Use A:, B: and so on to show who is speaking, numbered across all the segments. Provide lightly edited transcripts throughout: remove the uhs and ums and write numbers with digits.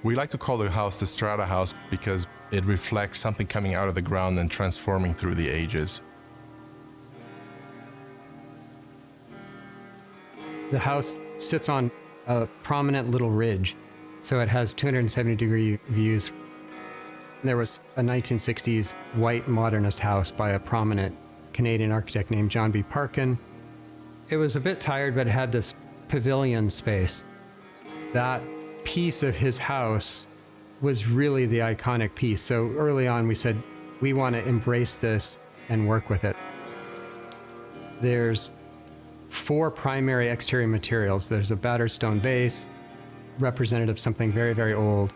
A: We like to call the house the Strata House because it reflects something coming out of the ground and transforming through the ages.
B: The house sits on a prominent little ridge, so it has 270-degree views. There was a 1960s white modernist house by a prominent Canadian architect named John B. Parkin. It was a bit tired, but it had this pavilion space. That piece of his house was really the iconic piece. So early on we said, we want to embrace this and work with it. There's 4 primary exterior materials. There's a battered stone base, representative of something very, very old.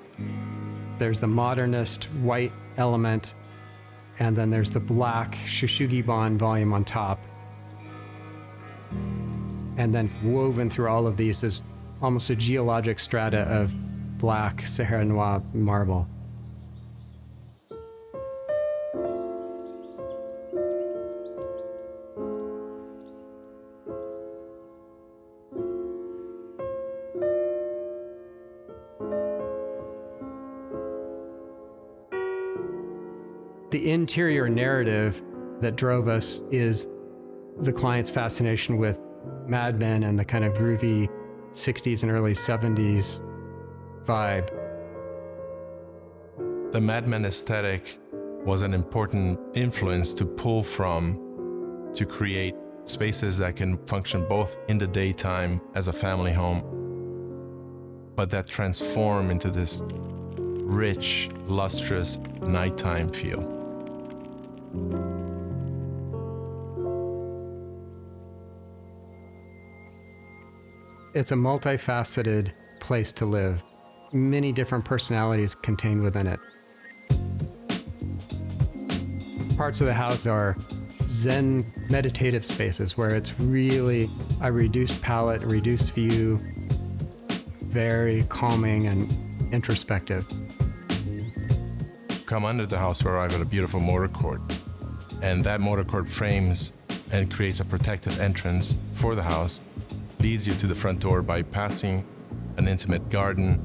B: There's the modernist white element, and then there's the black Shou-suig-ban volume on top. And then woven through all of these is almost a geologic strata of black Sahara Noir marble. The interior narrative that drove us is the client's fascination with Mad Men and the kind of groovy 60s and early 70s vibe.
A: The Mad Men aesthetic was an important influence to pull from to create spaces that can function both in the daytime as a family home, but that transform into this rich, lustrous nighttime feel.
B: It's a multifaceted place to live. Many different personalities contained within it. Parts of the house are Zen meditative spaces where it's really a reduced palette, reduced view, very calming and introspective.
A: Come under the house, we arrive at a beautiful motor court, and that motor court frames and creates a protected entrance for the house, leads you to the front door by passing an intimate garden,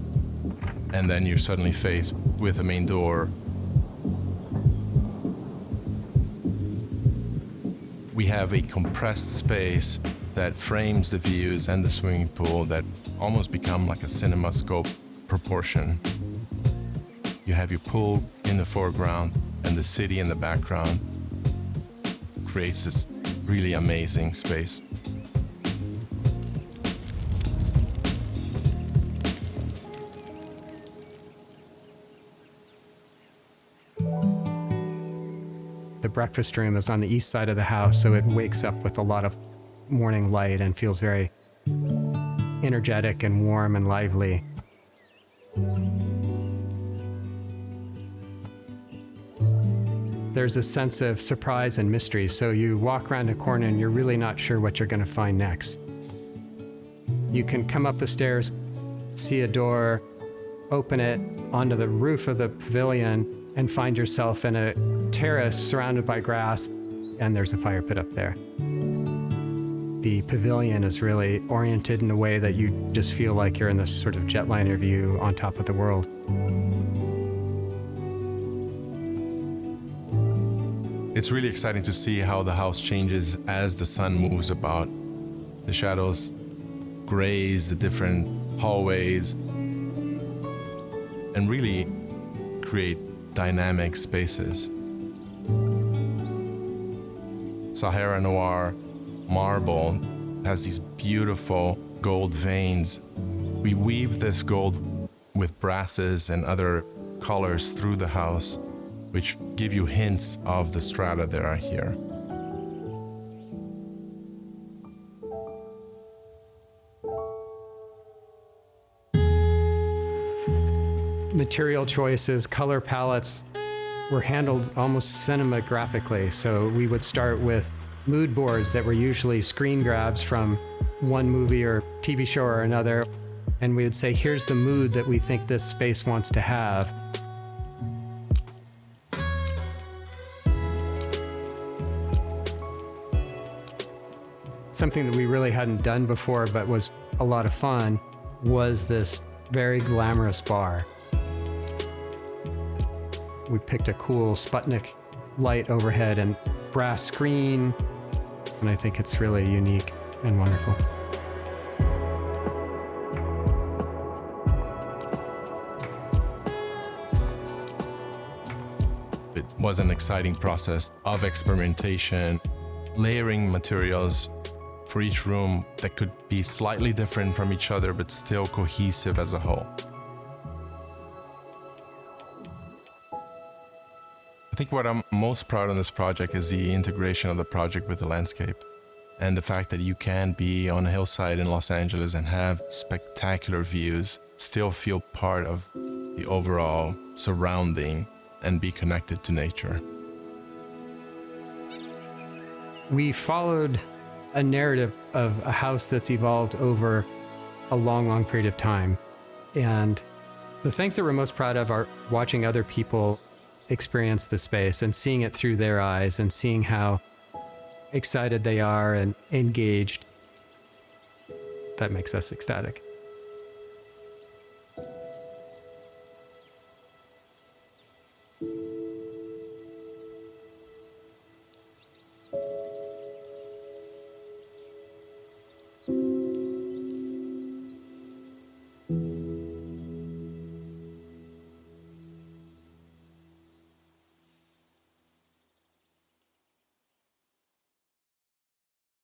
A: and then you're suddenly faced with the main door. We have a compressed space that frames the views and the swimming pool that almost become like a CinemaScope proportion. You have your pool in the foreground and the city in the background. Creates this really amazing space.
B: The breakfast room is on the east side of the house, so it wakes up with a lot of morning light and feels very energetic and warm and lively. There's a sense of surprise and mystery, so you walk around a corner and you're really not sure what you're going to find next. You can come up the stairs, see a door, open it onto the roof of the pavilion, and find yourself in a terrace surrounded by grass, and there's a fire pit up there. The pavilion is really oriented in a way that you just feel like you're in this sort of jetliner view on top of the world.
A: It's really exciting to see how the house changes as the sun moves about. The shadows graze the different hallways and really create dynamic spaces. Sahara Noir marble has these beautiful gold veins. We weave this gold with brasses and other colors through the house, which give you hints of the strata that are here.
B: Material choices, color palettes were handled almost cinemagraphically. So we would start with mood boards that were usually screen grabs from one movie or TV show or another. And we would say, here's the mood that we think this space wants to have. Something that we really hadn't done before but was a lot of fun was this very glamorous bar. We picked a cool Sputnik light overhead and brass screen, and I think it's really unique and wonderful.
A: It was an exciting process of experimentation, layering materials for each room that could be slightly different from each other, but still cohesive as a whole. I think what I'm most proud of this project is the integration of the project with the landscape, and the fact that you can be on a hillside in Los Angeles and have spectacular views, still feel part of the overall surrounding, and be connected to nature.
B: We followed a narrative of a house that's evolved over a long, long period of time. And the things that we're most proud of are watching other people experience the space and seeing it through their eyes and seeing how excited they are and engaged. That makes us ecstatic.